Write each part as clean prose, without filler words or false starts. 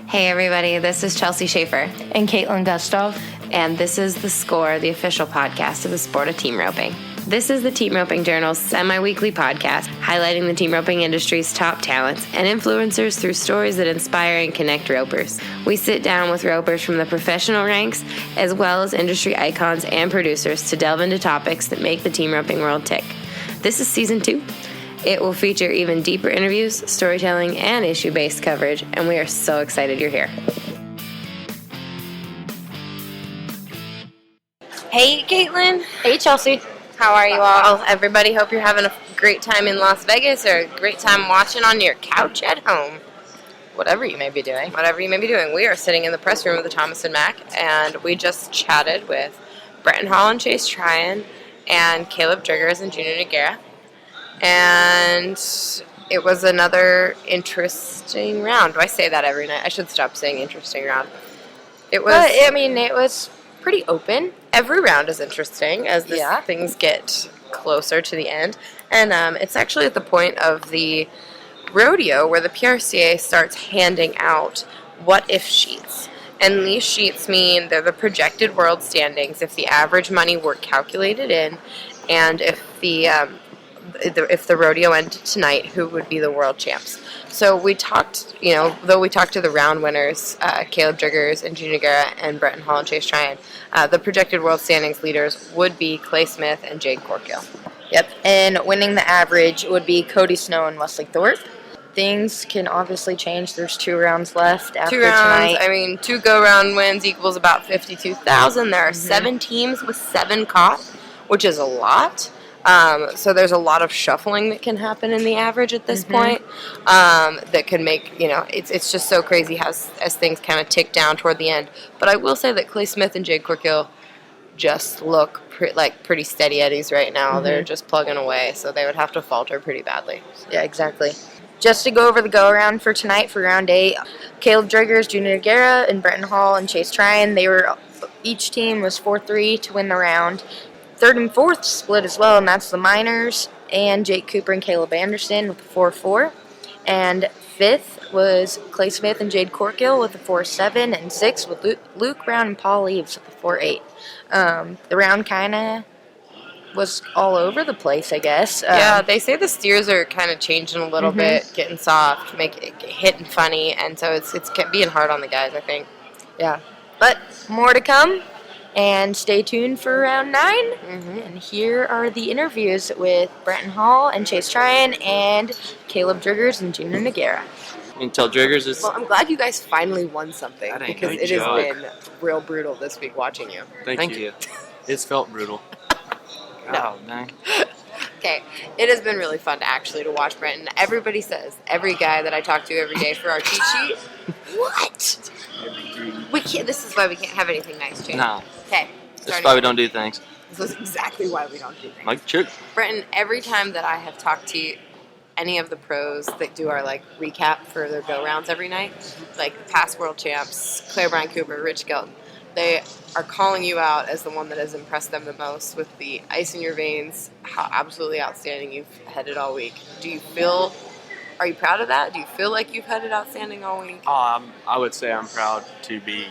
Hey everybody, this is Chelsea Schaefer. And Caitlin Gustav. And this is The Score, the official podcast of the sport of team roping. This is the Team Roping Journal's semi-weekly podcast highlighting the team roping industry's top talents and influencers through stories that inspire and connect ropers. We sit down with ropers from the professional ranks as well as industry icons and producers to delve into topics that make the team roping world tick. This is season 2. It will feature even deeper interviews, storytelling, and issue-based coverage, and we are so excited you're here. Hey, Caitlin. Hey, Chelsea. How are you all? Everybody, hope you're having a great time in Las Vegas or a great time watching on your couch at home. Whatever you may be doing. We are sitting in the press room of the Thomas & Mack, and we just chatted with Brenten and Chase Tryan and Kaleb Driggers and Nogueira. And it was another interesting round. Do I say that every night? I should stop saying interesting round. It was pretty open. Every round is interesting as things get closer to the end. And it's actually at the point of the rodeo where the PRCA starts handing out what-if sheets. And these sheets mean they're the projected world standings if the average money were calculated in, and if the rodeo ended tonight, who would be the world champs. So we talked, though we talked to the round winners, Kaleb Driggers and Nogueira and Brenten and Chase Tryan, the projected world standings leaders would be Clay Smith and Jade Corkill. Yep, and winning the average would be Cody Snow and Wesley Thorpe. Things can obviously change. There's 2 rounds left after tonight. 2 go-round wins equals about 52,000. There are 7 teams with 7 caught, which is a lot. So there's a lot of shuffling that can happen in the average at this point that can make, it's just so crazy as things kind of tick down toward the end. But I will say that Clay Smith and Jade Corkill just look pretty steady eddies right now. They're just plugging away, so they would have to falter pretty badly. Yeah, exactly. Just to go over the go-around for tonight for round 8, Kaleb Driggers, Nogueira, and Brenten and Chase Tryan, each team was 4-3 to win the round. 3rd and 4th split as well, and that's the Miners and Jake Cooper and Caleb Anderson with a 4-4. And 5th was Clay Smith and Jade Corkill with a 4-7, and 6th with Luke Brown and Paul Eves with a 4-8. The round kind of was all over the place, I guess. Yeah, they say the steers are kind of changing a little bit, getting soft, hitting funny, and so it's being hard on the guys, I think. Yeah, but more to come. And stay tuned for round 9. And here are the interviews with Brenten and Chase Tryan and Kaleb Driggers and Nogueira. You can tell Driggers is... Well, I'm glad you guys finally won something because it has been real brutal this week watching you. Thank you. It's felt brutal. No. Oh, man. Okay, it has been really fun to watch Brenten. Everybody says, every guy that I talk to every day for our cheat sheet, what? We can't. This is why we can't have anything nice, Jade. No. Okay. That's why we don't do things. This is exactly why we don't do things. Like Chick. Brenten, every time that I have talked to any of the pros that do our recap for their go rounds every night, like past world champs, Claire Brian Cooper, Rich Skelton, they are calling you out as the one that has impressed them the most with the ice in your veins, how absolutely outstanding you've had it all week. Are you proud of that? Do you feel like you've had it outstanding all week? I would say I'm proud to be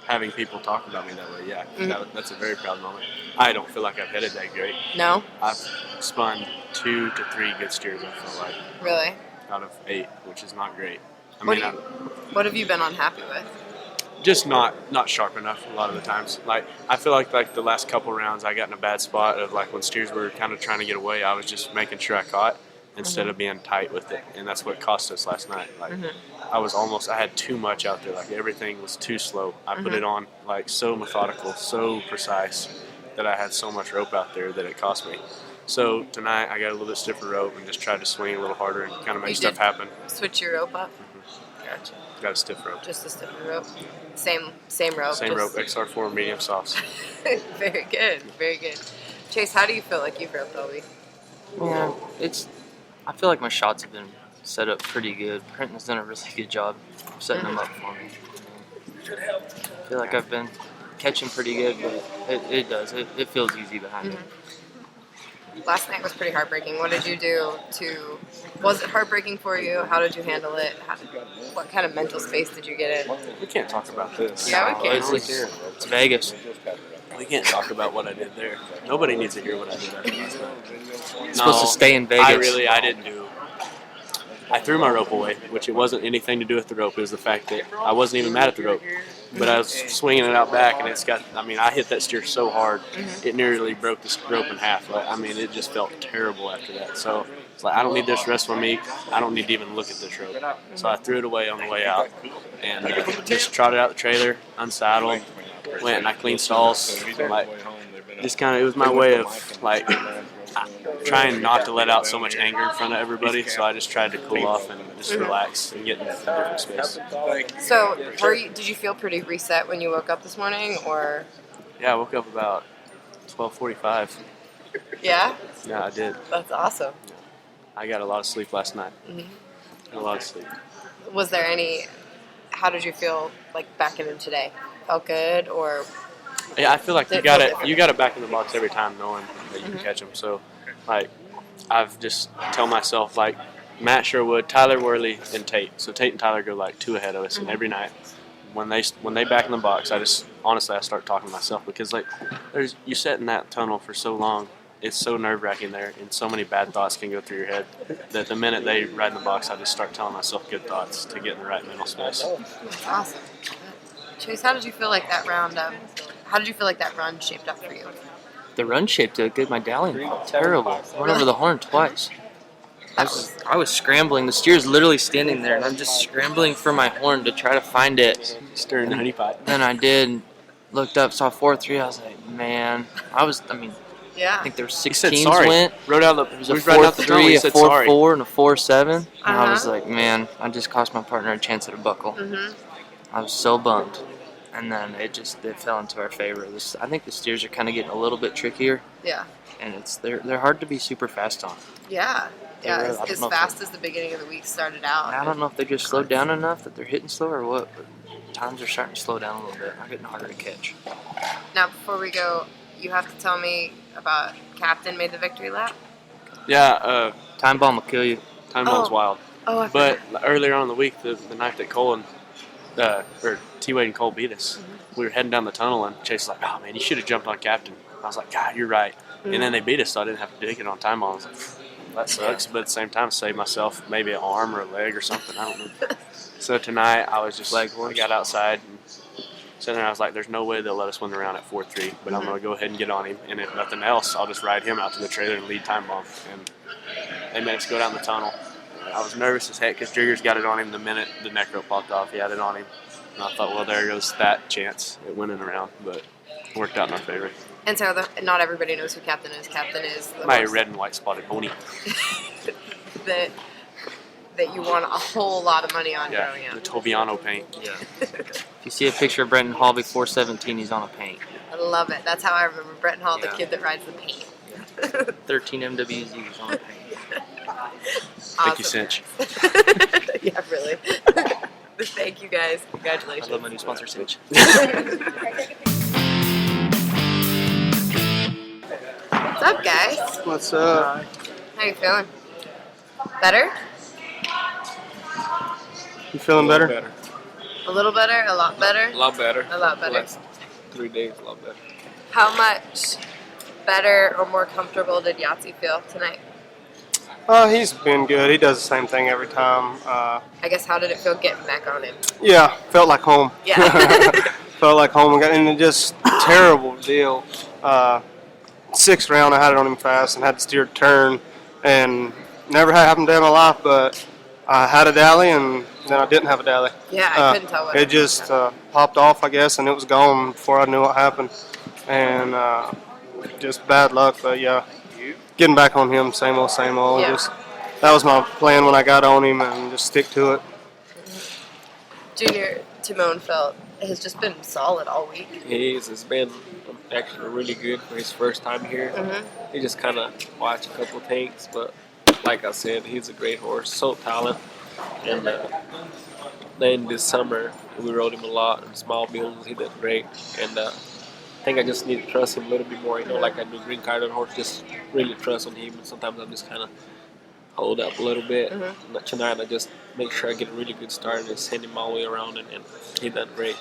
having people talk about me that way, yeah. That's a very proud moment. I don't feel like I've headed that great. No? I've spun 2 to 3 good steers, I feel like. Really? Out of 8, which is not great. What have you been unhappy with? Just not sharp enough a lot of the times. I feel like the last couple rounds I got in a bad spot of when steers were kind of trying to get away, I was just making sure I caught instead of being tight with it, and that's what cost us last night. I had too much out there. Everything was too slow. I put it on so methodical, so precise that I had so much rope out there that it cost me. So tonight I got a little bit stiffer rope and just tried to swing a little harder and kind of make stuff happen. Switch your rope up? Gotcha. Got a stiff rope. Just a stiffer rope. Same rope. Same rope, XR4 medium softs. Very good, very good. Chase, how do you feel like you've roped all week? Yeah, I feel like my shots have been set up pretty good. Brenten's done a really good job setting them up for me. I feel like I've been catching pretty good, but it feels easy behind me. last night was pretty heartbreaking. What did you do to? Was it heartbreaking for you? How did you handle it? What kind of mental space did you get in? We can't talk about this. Yeah, we can. It's Vegas. We can't talk about what I did there. Nobody needs to hear what I did after last night. It's supposed to stay in Vegas. I didn't do. I threw my rope away, which it wasn't anything to do with the rope. It was the fact that I wasn't even mad at the rope. But I was swinging it out back, and I hit that steer so hard, it nearly broke the rope in half. It just felt terrible after that. So it's like, I don't need this rest for me. I don't need to even look at this rope. So I threw it away on the way out, and just trotted out the trailer, unsaddled, went and I cleaned stalls. It was my way of trying not to let out so much anger in front of everybody. So I just tried to cool off and just relax and get in a different space. So did you feel pretty reset when you woke up this morning, or? Yeah, I woke up about 12:45. Yeah? Yeah, I did. That's awesome. I got a lot of sleep last night. A lot of sleep. Was there how did you feel back in today? Felt good, or? Yeah, I feel like you got it back in the box every time, knowing that you can catch them. So, I've just tell myself Matt Sherwood, Tyler Worley, and Tate. So Tate and Tyler go 2 ahead of us, and every night when they back in the box, I start talking to myself, because you sit in that tunnel for so long. It's so nerve-wracking there, and so many bad thoughts can go through your head that the minute they ride in the box, I just start telling myself good thoughts to get in the right mental space. That's awesome. Chase, how did you feel like that round? How did you feel like that run shaped up for you? The run shaped up good. My dallying felt terrible. I went over the horn twice. I was scrambling. The steer's literally standing there, and I'm just scrambling for my horn to try to find it. Stirring the honey pot. Then I did, looked up, saw 4-3. I was like, man. Yeah. I think there were 6 He said teams sorry. went. There was a 4-3, a 4-4, and a 4-7. And I was like, man, I just cost my partner a chance at a buckle. I was so bummed. And then it fell into our favor. I think the steers are kind of getting a little bit trickier. Yeah. And they're hard to be super fast on. Yeah. Yeah, Really, as fast as the beginning of the week started out. I don't know if they just slowed down enough that they're hitting slow or what, but times are starting to slow down a little bit. They're getting harder to catch. Now, before we go, you have to tell me about Captain made the victory lap. Yeah, Time bomb will kill you. Time bomb's wild. Oh, But earlier on in the week, the night that T-Wade and Cole beat us, we were heading down the tunnel, and Chase was like, "Oh man, you should have jumped on Captain." I was like, "God, you're right." And then they beat us, so I didn't have to dig it on time bombs. That sucks, but at the same time, save myself maybe an arm or a leg or something. I don't know. So tonight, I was just I got outside and sitting there. I was like, "There's no way they'll let us win the round at 4-3, but I'm gonna go ahead and get on him. And if nothing else, I'll just ride him out to the trailer and lead time bomb." And they made us go down the tunnel. I was nervous as heck because Driggers got it on him the minute the neck rope popped off. He had it on him, and I thought, well, there goes that chance at winning the round, but it worked out in our favor. And so not everybody knows who Captain is. Captain is My red and white spotted pony. that you won a whole lot of money on growing up. The Toviano paint. Yeah. If you see a picture of Brenten Hall before 17, he's on a paint. I love it. That's how I remember Brenten Hall, the kid that rides the paint. 13 MWZs on a paint. Thank you, Cinch. Yeah, really. Thank you, guys. Congratulations. I love my new sponsor, Cinch. What's up, guys? What's up? How you feeling? Better? You feeling better? A little better? A lot better? A lot better. A lot better. Last 3 days, a lot better. How much better or more comfortable did Yahtzee feel tonight? He's been good. He does the same thing every time. I guess, how did it feel getting back on him? Yeah, felt like home. Yeah. Felt like home. And it just terrible deal. 6th round, I had it on him fast and had to steer turn. And never had happened in my life, but I had a dally and then I didn't have a dally. Yeah, I couldn't tell what it just popped off, I guess, and it was gone before I knew what happened. And just bad luck, but yeah. Getting back on him, same old, same old. Yeah. Just that was my plan when I got on him, and just stick to it. Junior Timon has just been solid all week. It's been actually really good for his first time here. He just kind of watched a couple tanks, but like I said, he's a great horse, so talented. And then this summer, we rode him a lot in small builds. He did great. And think I just need to trust him a little bit more, like I do green card on horse, just really trust on him. And sometimes I'm just kind of hold up a little bit. Tonight I just make sure I get a really good start and send him all the way around, and he done great.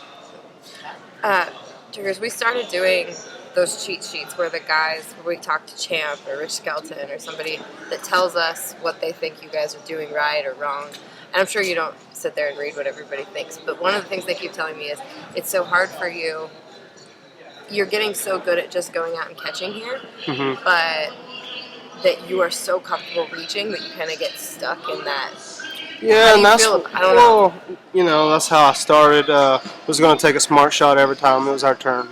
Driggers, we started doing those cheat sheets where the guys, we talk to Champ or Rich Skelton or somebody that tells us what they think you guys are doing right or wrong. And I'm sure you don't sit there and read what everybody thinks, but one of the things they keep telling me is it's so hard for you. You're getting so good at just going out and catching here, but that you are so comfortable reaching that you kind of get stuck in that. Yeah, and that's you know, that's how I started. Was going to take a smart shot every time it was our turn,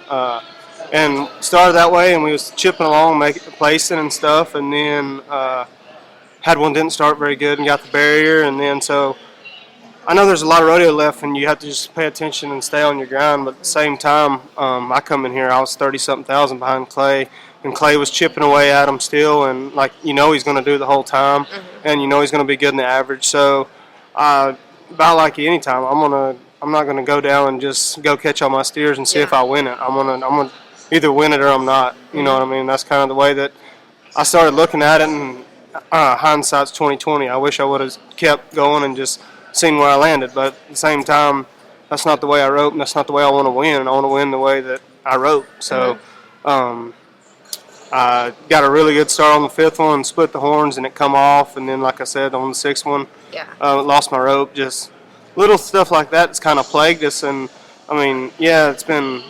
and started that way. And we was chipping along, placing and stuff, and then had one didn't start very good and got the barrier, and then so I know there's a lot of rodeo left, and you have to just pay attention and stay on your grind. But at the same time, I come in here, I was 30-something thousand behind Clay. And Clay was chipping away at him still, and he's going to do the whole time, and he's going to be good in the average. So, about like anytime, I'm not gonna go down and just go catch all my steers and see if I win it. I'm gonna either win it or I'm not. You know what I mean? That's kind of the way that I started looking at it. And hindsight's 20/20. I wish I would have kept going and just seen where I landed. But at the same time, that's not the way I rope, and that's not the way I want to win. I want to win the way that I rope. So. I got a really good start on the 5th one, split the horns, and it come off. And then, like I said, on the 6th one, lost my rope. Just little stuff like that that's kind of plagued us. And, I mean, it's been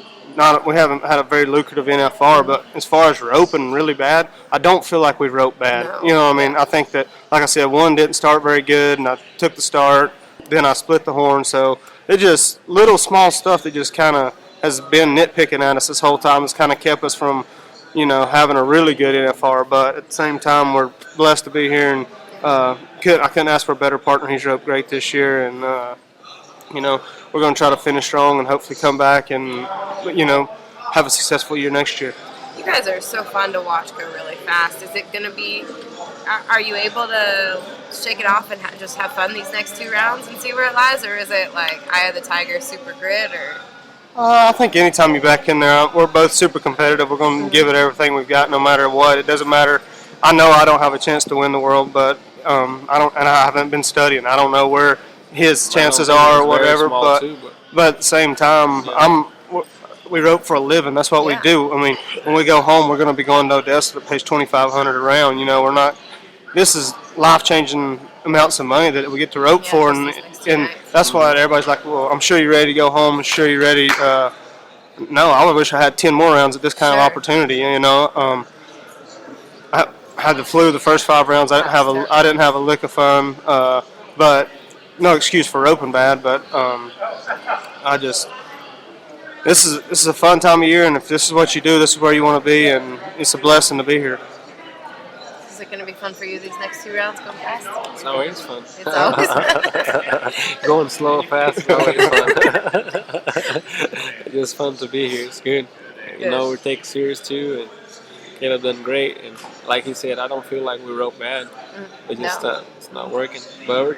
we haven't had a very lucrative NFR, but as far as roping really bad, I don't feel like we rope bad. No. You know what I mean? I think that, like I said, one didn't start very good, and I took the start. Then I split the horn. So it just little small stuff that just kind of has been nitpicking at us this whole time. It's kind of kept us from having a really good NFR, but at the same time, we're blessed to be here, and I couldn't ask for a better partner. He's roped great this year, and we're going to try to finish strong and hopefully come back and have a successful year next year. You guys are so fun to watch go really fast. Is it going to be? Are you able to shake it off and just have fun these next 2 rounds and see where it lies, or is it like Eye of the Tiger, super grit, or? I think anytime you're back in there, we're both super competitive. We're going to give it everything we've got, no matter what. It doesn't matter. I know I don't have a chance to win the world, but I haven't been studying. I don't know where his chances are or whatever. But at the same time, we rope for a living. That's what we do. I mean, when we go home, we're going to be going to Odessa that pays $2,500 a round. We're not. This is life-changing amounts of money that we get to rope for, and that's why everybody's like, well, I'm sure you're ready to go home. I'm sure you're ready. No, I wish I had 10 more rounds at this kind of opportunity. I had the flu the first 5 rounds. I didn't have a lick of fun, but no excuse for roping bad. But this is a fun time of year, and if this is what you do, this is where you want to be, and it's a blessing to be here. Is it going to be fun for you these next 2 rounds going fast? It's always fun. It's always fun. Going slow, fast, is always fun. It's just fun to be here. It's good. We take it serious too, and Kaleb done great. And like he said, I don't feel like we rope bad. It's just it's not working. But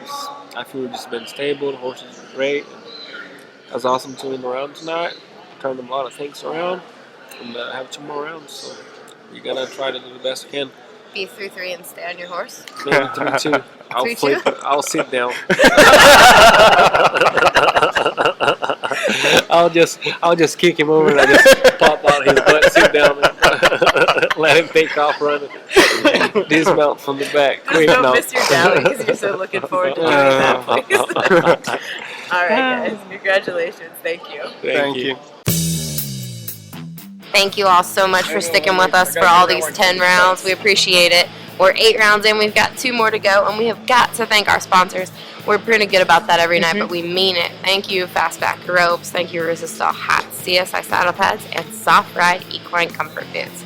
I feel we've just been stable. The horses are great. It was awesome to win the round tonight. Turned a lot of things around, and have 2 more rounds. So we're gonna try to do the best we can. Be 3-3 and stay on your horse? Maybe 3-2. I'll 3-2? flip. I'll sit down. I'll just kick him over and I just pop out his butt, sit down, and let him take off running. Dismount from the back. Just don't miss your dally because you're so looking forward to doing that, please. All right, guys. Congratulations. Thank you. Thank you. Thank you all so much for sticking with us for all these 10 rounds. We appreciate it. We're 8 rounds in. We've got 2 more to go, and we have got to thank our sponsors. We're pretty good about that every night, but we mean it. Thank you, Fastback Ropes. Thank you, Resistol Hats, CSI Saddle Pads, and Soft Ride Equine Comfort Boots.